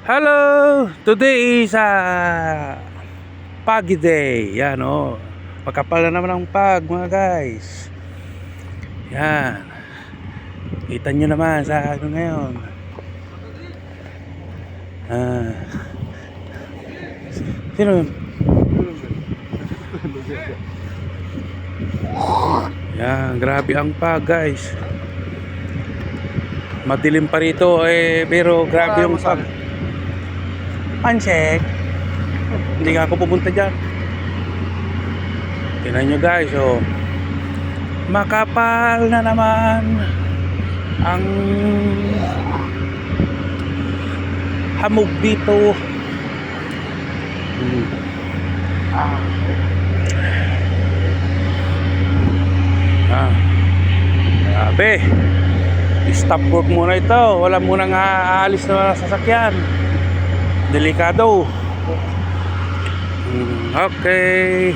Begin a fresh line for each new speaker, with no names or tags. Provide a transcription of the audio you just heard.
Hello! Today is Pagi Day. Yan o. Makapal na naman ang pag mga guys. Yan. Kita nyo naman sa ano ngayon. Sino yun? Yan. Grabe ang pag guys. Madilim pa rito pero grabe yung pag. Pansek. Hindi nga ako pupunta dyan. Tingnan nyo guys, oh. Makapal na naman ang hamog dito. Grabe. Stop work muna ito. Wala munang aalis na sasakyan. Delikado. Okay.